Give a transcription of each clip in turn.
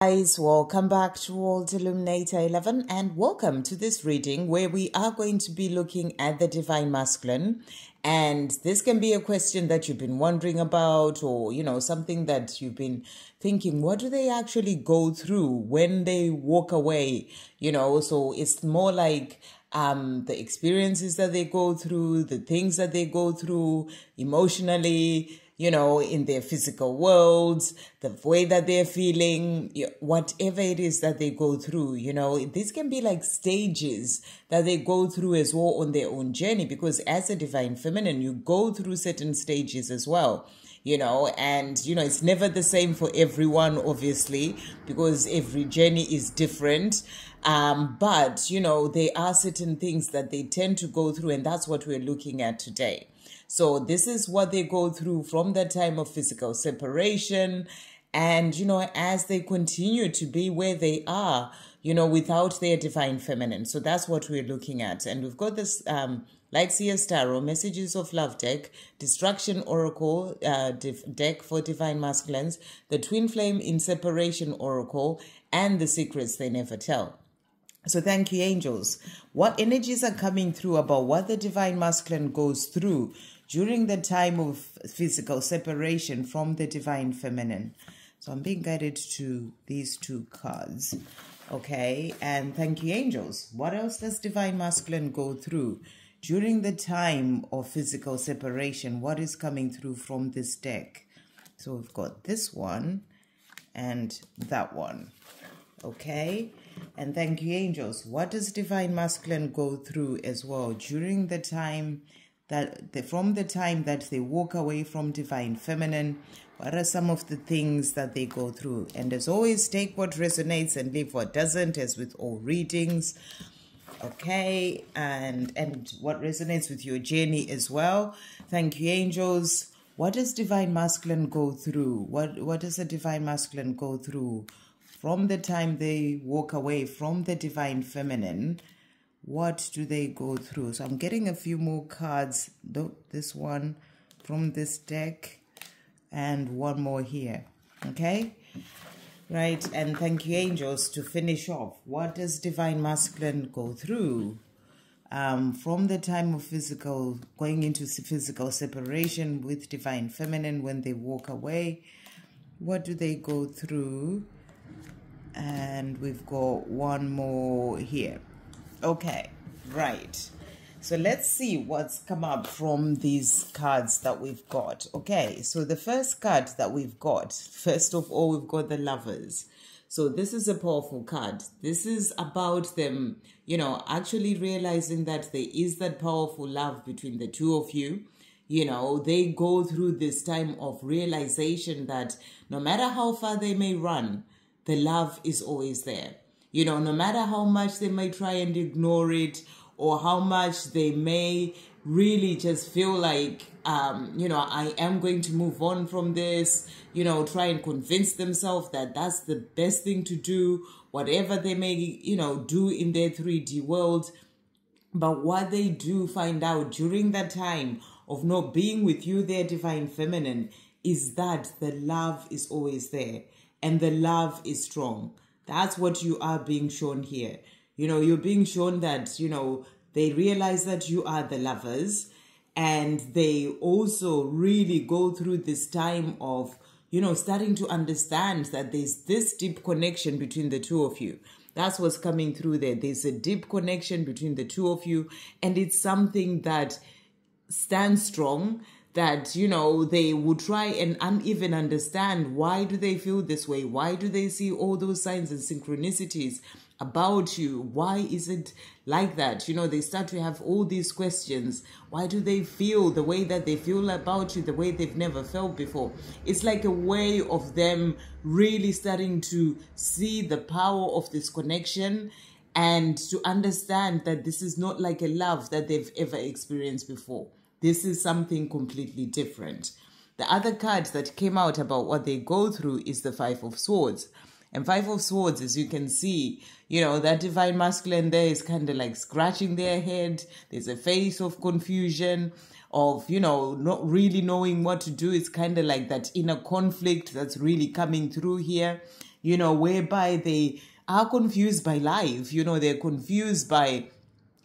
Guys, welcome back to Illuminator11 and welcome to this reading where we are going to be looking at the Divine Masculine. And this can be a question that you've been wondering about, or something that you've been thinking, what do they actually go through when they walk away? So it's more like the experiences that they go through, the things that they go through emotionally, in their physical worlds, the way that they're feeling, whatever it is that they go through, this can be like stages that they go through as well on their own journey, because as a divine feminine, you go through certain stages as well, and, it's never the same for everyone, obviously, because every journey is different. But, there are certain things that they tend to go through, and that's what we're looking at today. So this is what they go through from the time of physical separation. And, as they continue to be where they are, without their divine feminine. So that's what we're looking at. And we've got this Light Seers Tarot, Messages of Love deck, Destruction Oracle deck for Divine Masculines, the Twin Flame in Separation Oracle, and the Secrets They Never Tell. So thank you, angels. What energies are coming through about what the Divine Masculine goes through during the time of physical separation from the Divine Feminine? So I'm being guided to these two cards. Okay, and thank you, angels. What else does Divine Masculine go through during the time of physical separation? What is coming through from this deck? So we've got this one and that one. Okay, and thank you, angels. What does Divine Masculine go through as well during the time from the time that they walk away from Divine Feminine? What are some of the things that they go through? And as always, take what resonates and leave what doesn't, as with all readings. Okay, and what resonates with your journey as well. Thank you, angels. What does Divine Masculine go through? What does a Divine Masculine go through from the time they walk away from the Divine Feminine? What do they go through? So I'm getting a few more cards. This one from this deck and one more here. Okay? Right, and thank you, angels, to finish off. What does Divine Masculine go through from the time of going into physical separation with Divine Feminine when they walk away? What do they go through? And we've got one more here. Okay, right. So let's see what's come up from these cards that we've got. Okay, so the first card that we've got, first of all, we've got the Lovers. So this is a powerful card. This is about them, actually realizing that there is that powerful love between the two of you. They go through this time of realization that no matter how far they may run, the love is always there. No matter how much they may try and ignore it, or how much they may really just feel like, I am going to move on from this, try and convince themselves that that's the best thing to do, whatever they may, do in their 3D world. But what they do find out during that time of not being with you, their Divine Feminine, is that the love is always there and the love is strong. That's what you are being shown here. You're being shown that, they realize that you are the Lovers, and they also really go through this time of, starting to understand that there's this deep connection between the two of you. That's what's coming through there. There's a deep connection between the two of you, and it's something that stands strong, that, they would try and uneven understand, why do they feel this way? Why do they see all those signs and synchronicities about you? Why is it like that? They start to have all these questions. Why do they feel the way that they feel about you, the way they've never felt before? It's like a way of them really starting to see the power of this connection and to understand that this is not like a love that they've ever experienced before. This is something completely different. The other card that came out about what they go through is the Five of Swords. And Five of Swords, as you can see, that Divine Masculine there is kind of like scratching their head. There's a face of confusion, of, not really knowing what to do. It's kind of like that inner conflict that's really coming through here. whereby they are confused by life. They're confused by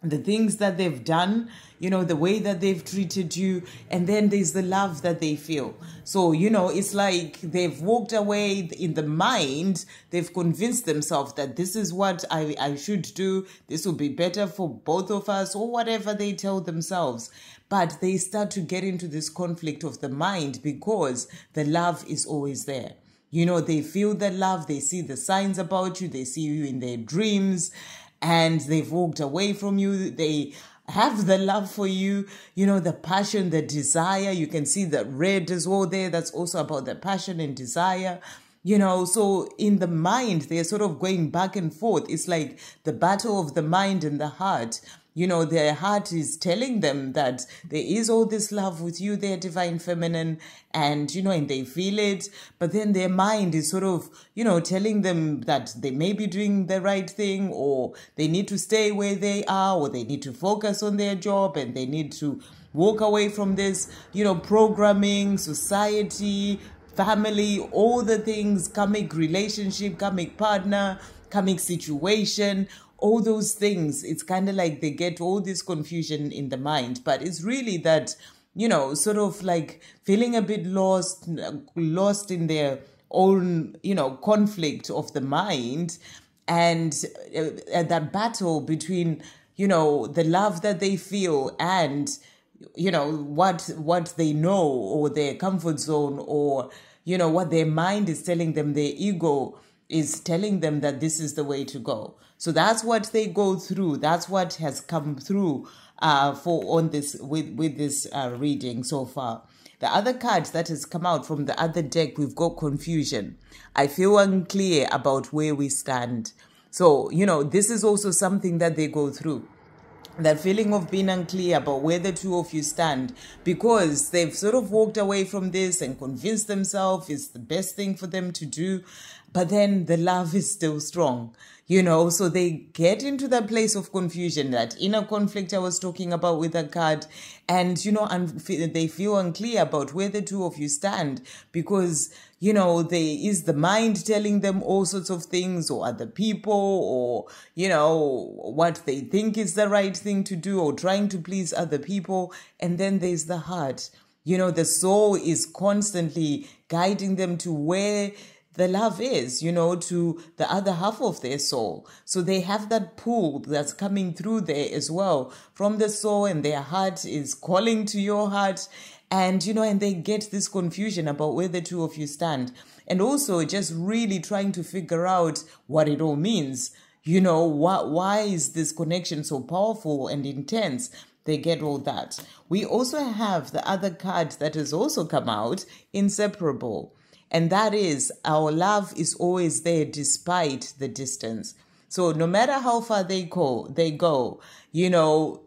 the things that they've done, the way that they've treated you, and then there's the love that they feel. So, it's like they've walked away in the mind. They've convinced themselves that this is what I should do. This will be better for both of us, or whatever they tell themselves. But they start to get into this conflict of the mind because the love is always there. They feel the love. They see the signs about you. They see you in their dreams. And they've walked away from you. They have the love for you, the passion, the desire. You can see that red as well there. That's also about the passion and desire. So in the mind, they're sort of going back and forth. It's like the battle of the mind and the heart. Their heart is telling them that there is all this love with you, their divine feminine, and, and they feel it. But then their mind is sort of, telling them that they may be doing the right thing, or they need to stay where they are, or they need to focus on their job, and they need to walk away from this, programming, society, family, all the things, karmic relationship, karmic partner, karmic situation, all those things. It's kind of like they get all this confusion in the mind, but it's really that, sort of like feeling a bit lost in their own, conflict of the mind, and that battle between, the love that they feel and, what they know, or their comfort zone, or, what their mind is telling them, their ego is telling them that this is the way to go. So that's what they go through. That's what has come through with this reading so far. The other card that has come out from the other deck, we've got confusion. I feel unclear about where we stand. So, this is also something that they go through. That feeling of being unclear about where the two of you stand, because they've sort of walked away from this and convinced themselves it's the best thing for them to do. But then the love is still strong, so they get into that place of confusion, that inner conflict I was talking about with the card. And, they feel unclear about where the two of you stand because, there is the mind telling them all sorts of things, or other people, or, what they think is the right thing to do, or trying to please other people. And then there's the heart. The soul is constantly guiding them to where the love is, to the other half of their soul. So they have that pull that's coming through there as well from the soul, and their heart is calling to your heart. And, and they get this confusion about where the two of you stand. And also just really trying to figure out what it all means. Why is this connection so powerful and intense? They get all that. We also have the other card that has also come out, inseparable. And that is, our love is always there despite the distance. So no matter how far they go, they feel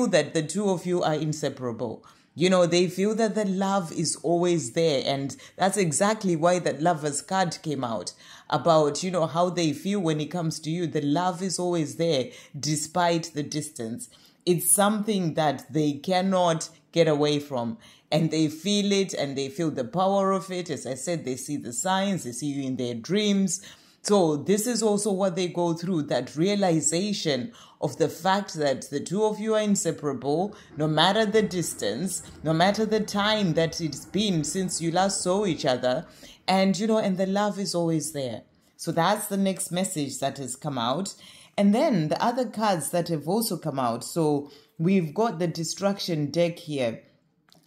that the two of you are inseparable. They feel that the love is always there. And that's exactly why that Lover's card came out, about, how they feel when it comes to you. The love is always there despite the distance. It's something that they cannot get away from. And they feel it, and they feel the power of it. As I said, they see the signs, they see you in their dreams. So this is also what they go through, that realization of the fact that the two of you are inseparable, no matter the distance, no matter the time that it's been since you last saw each other. And, and the love is always there. So that's the next message that has come out. And then the other cards that have also come out. So we've got the Destruction deck here.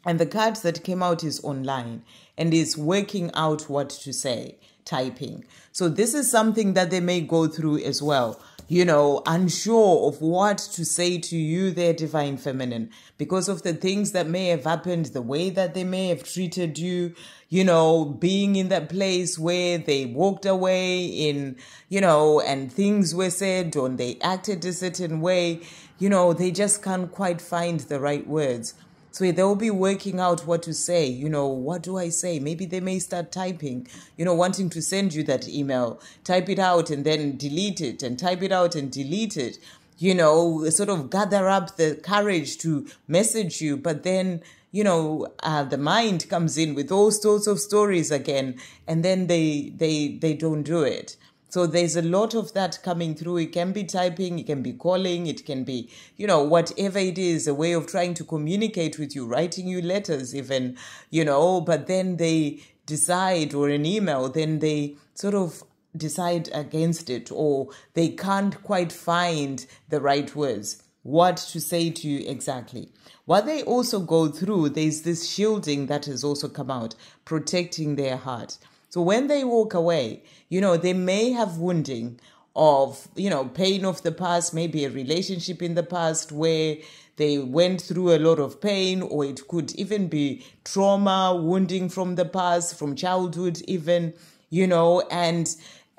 And the card that came out is online and is working out what to say, typing. So this is something that they may go through as well, unsure of what to say to you, their divine feminine, because of the things that may have happened, the way that they may have treated you, being in that place where they walked away and things were said, or they acted a certain way, they just can't quite find the right words. So they'll be working out what to say. What do I say? Maybe they may start typing, wanting to send you that email. Type it out and then delete it, and type it out and delete it. Sort of gather up the courage to message you. But then, the mind comes in with all sorts of stories again, and then they don't do it. So there's a lot of that coming through. It can be typing, it can be calling, it can be, whatever it is, a way of trying to communicate with you, writing you letters even, but then they decide, or an email, then they sort of decide against it, or they can't quite find the right words, what to say to you exactly. What they also go through, there's this shielding that has also come out, protecting their heart. So when they walk away, they may have wounding of, pain of the past, maybe a relationship in the past where they went through a lot of pain, or it could even be trauma, wounding from the past, from childhood even,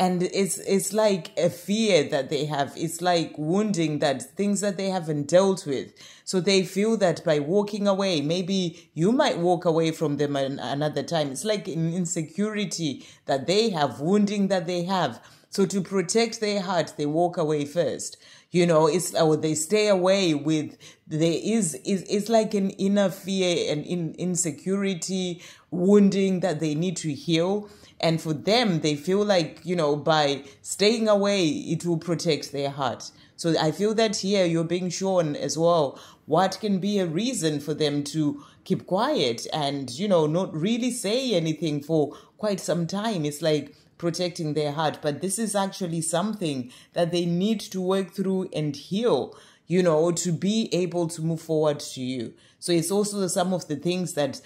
and it's like a fear that they have. It's like wounding, that things that they haven't dealt with. So they feel that by walking away, maybe you might walk away from them another time. It's like an insecurity that they have, wounding that they have. So to protect their heart, they walk away first. Or they stay away with, it's like an inner fear and insecurity, wounding that they need to heal. And for them, they feel like, by staying away, it will protect their heart. So I feel that here you're being shown as well what can be a reason for them to keep quiet and, not really say anything for quite some time. It's like protecting their heart. But this is actually something that they need to work through and heal, to be able to move forward to you. So it's also some of the things that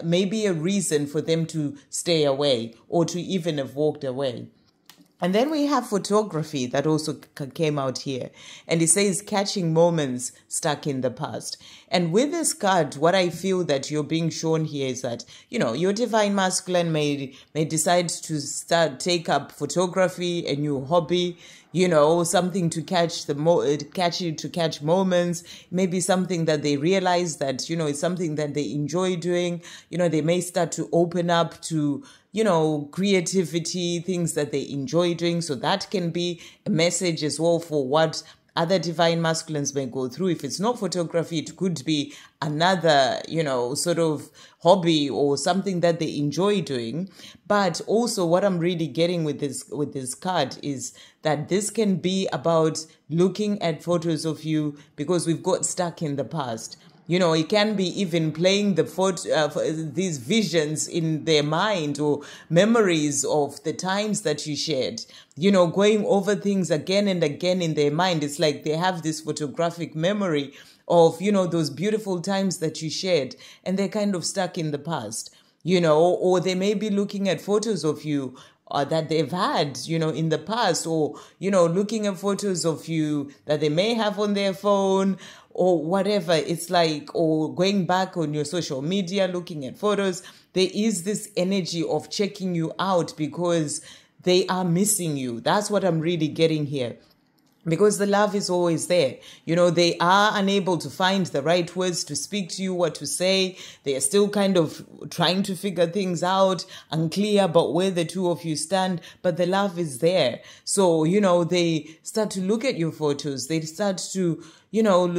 may be a reason for them to stay away or to even have walked away. And then we have photography that also came out here. And it says catching moments stuck in the past. And with this card, what I feel that you're being shown here is that, your divine masculine may decide to take up photography, a new hobby, something to catch moments, maybe something that they realize that, it's something that they enjoy doing. They may start to open up to, creativity, things that they enjoy doing. So that can be a message as well for what other divine masculines may go through. If it's not photography, it could be another, sort of hobby or something that they enjoy doing. But also what I'm really getting with this card is that this can be about looking at photos of you because we've got stuck in the past. It can be even playing the these visions in their mind or memories of the times that you shared, going over things again and again in their mind. It's like they have this photographic memory of, those beautiful times that you shared, and they're kind of stuck in the past, or they may be looking at photos of you that they've had, in the past, or, looking at photos of you that they may have on their phone or whatever. It's like, or going back on your social media, looking at photos. There is this energy of checking you out because they are missing you. That's what I'm really getting here. Because the love is always there. They are unable to find the right words to speak to you, what to say. They are still kind of trying to figure things out, unclear about where the two of you stand, but the love is there. So, they start to look at your photos. They start to,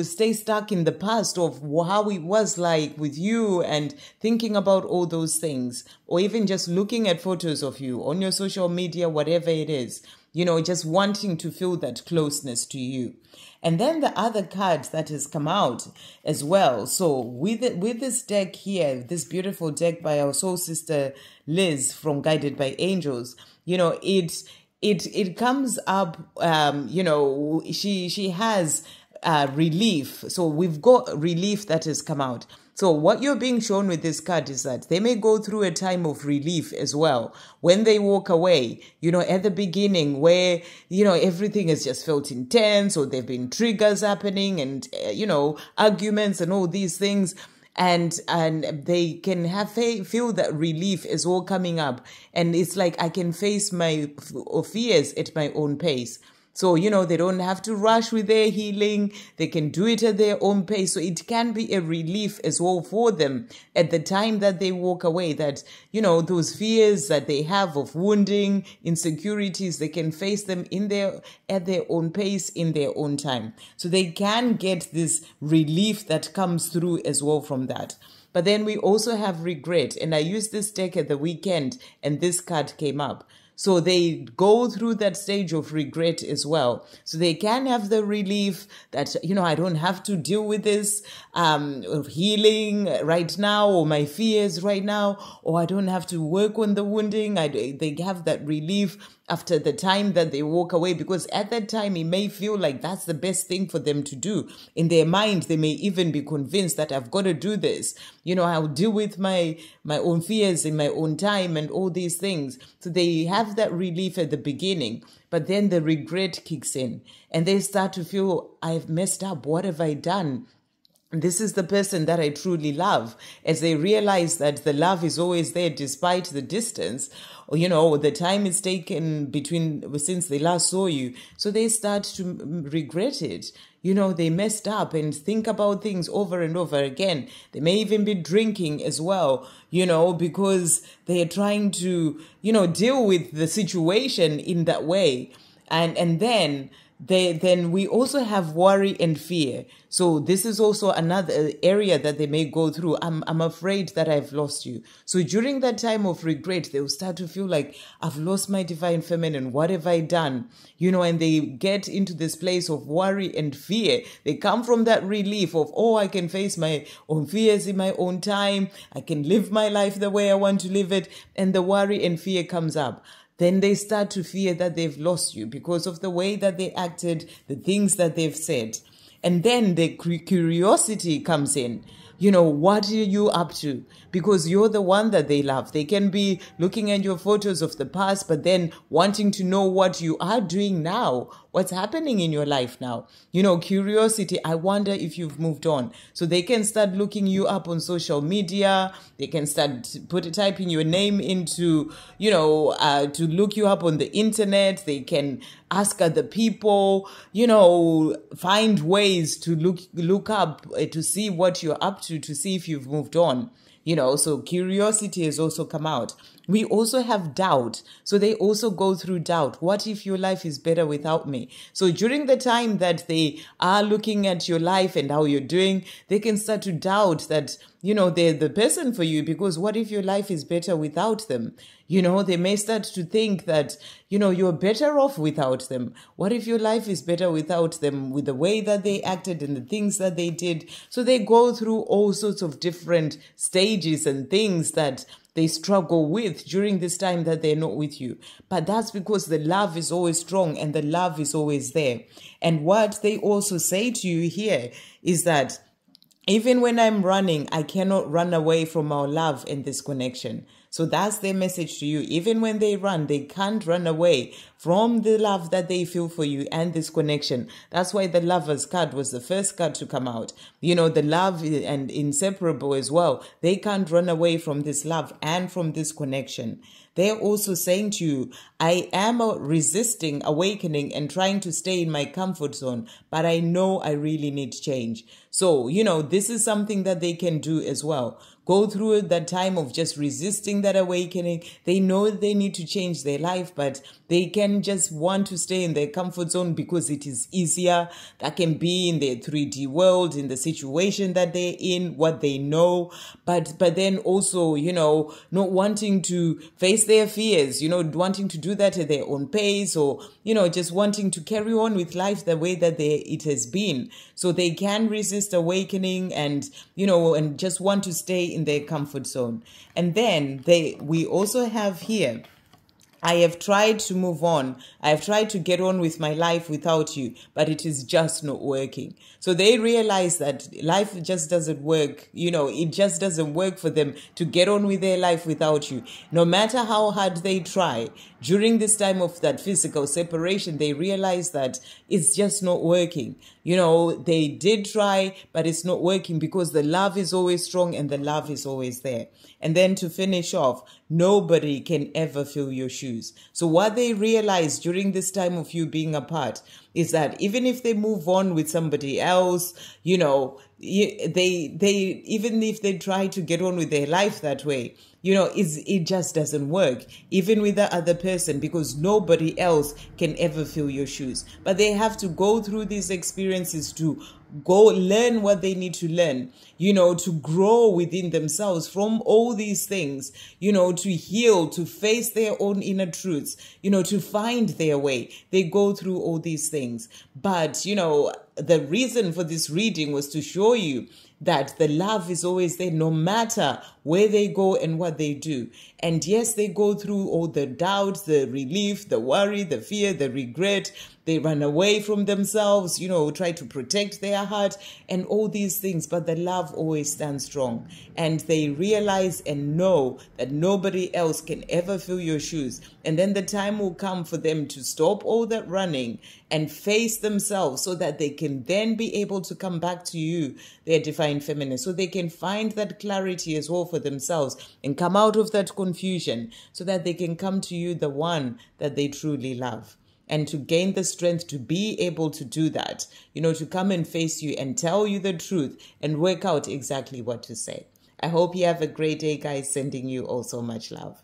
stay stuck in the past of how it was like with you and thinking about all those things, or even just looking at photos of you on your social media, whatever it is. Just wanting to feel that closeness to you. And then the other card that has come out as well. So with this deck here, this beautiful deck by our soul sister Liz from Guided by Angels, it comes up, she has relief. So we've got relief that has come out. So what you're being shown with this card is that they may go through a time of relief as well when they walk away, at the beginning where, everything has just felt intense, or there've been triggers happening and, arguments and all these things. And they can feel that relief is all coming up. And it's like, I can face my fears at my own pace. So, they don't have to rush with their healing. They can do it at their own pace. So it can be a relief as well for them at the time that they walk away, that, those fears that they have of wounding, insecurities, they can face them at their own pace, in their own time. So they can get this relief that comes through as well from that. But then we also have regret. And I used this deck at the weekend and this card came up. So they go through that stage of regret as well. So they can have the relief that, I don't have to deal with this of healing right now, or my fears right now, or I don't have to work on the wounding. They have that relief after the time that they walk away, because at that time it may feel like that's the best thing for them to do. In their mind, they may even be convinced that I've got to do this. I'll deal with my own fears in my own time and all these things. So they have that relief at the beginning, but then the regret kicks in and they start to feel, I've messed up. What have I done? This is the person that I truly love. As they realize that the love is always there despite the distance, or, the time it's taken since they last saw you. So they start to regret it. They messed up and think about things over and over again. They may even be drinking as well, because they are trying to, deal with the situation in that way. And then we also have worry and fear. So this is also another area that they may go through. I'm afraid that I've lost you. So during that time of regret, they'll start to feel like, I've lost my divine feminine. What have I done? And they get into this place of worry and fear. They come from that relief of, I can face my own fears in my own time. I can live my life the way I want to live it. And the worry and fear comes up. Then they start to fear that they've lost you because of the way that they acted, the things that they've said. And then the curiosity comes in. What are you up to? Because you're the one that they love. They can be looking at your photos of the past, but then wanting to know what you are doing now, what's happening in your life now. Curiosity, I wonder if you've moved on. So they can start looking you up on social media. They can start typing your name into, to look you up on the internet. They can ask other people, find ways to look up to see what you're up to see if you've moved on. So curiosity has also come out. We also have doubt. So they also go through doubt. What if your life is better without me? So during the time that they are looking at your life and how you're doing, they can start to doubt that, they're the person for you, because what if your life is better without them? They may start to think that, you're better off without them. What if your life is better without them, with the way that they acted and the things that they did? So they go through all sorts of different stages and things that they struggle with during this time that they're not with you. But that's because the love is always strong and the love is always there. And what they also say to you here is that even when I'm running, I cannot run away from our love and this connection. So that's their message to you. Even when they run, they can't run away from the love that they feel for you and this connection. That's why the Lover's card was the first card to come out. The love and inseparable as well. They can't run away from this love and from this connection. They're also saying to you, I am resisting awakening and trying to stay in my comfort zone, but I know I really need change. So, this is something that they can do as well. Go through that time of just resisting that awakening. They know they need to change their life, but they can just want to stay in their comfort zone because it is easier. That can be in their 3D world, in the situation that they're in, what they know, but then also, not wanting to face their fears, wanting to do that at their own pace, or, just wanting to carry on with life the way that it has been. So they can resist awakening and, and just want to stay in their comfort zone. And then we also have here, I have tried to move on. I have tried to get on with my life without you, but it is just not working. So they realize that life just doesn't work. It just doesn't work for them to get on with their life without you. No matter how hard they try, during this time of that physical separation, they realize that it's just not working. They did try, but it's not working because the love is always strong and the love is always there. And then to finish off, nobody can ever fill your shoes. So what they realize during this time of you being apart is that even if they move on with somebody else, they even if they try to get on with their life that way, it just doesn't work, even with the other person, because nobody else can ever fill your shoes. But they have to go through these experiences to go learn what they need to learn, to grow within themselves from all these things, to heal, to face their own inner truths, to find their way. They go through all these things. But, the reason for this reading was to show you that the love is always there, no matter where they go and what they do. And yes, they go through all the doubt, the relief, the worry, the fear, the regret. They run away from themselves, try to protect their heart and all these things. But the love always stands strong. And they realize and know that nobody else can ever fill your shoes. And then the time will come for them to stop all that running and face themselves, so that they can then be able to come back to you, their divine feminine, so they can find that clarity as well for themselves and come out of that confusion, so that they can come to you, the one that they truly love. And to gain the strength to be able to do that, to come and face you and tell you the truth and work out exactly what to say. I hope you have a great day, guys. Sending you all so much love.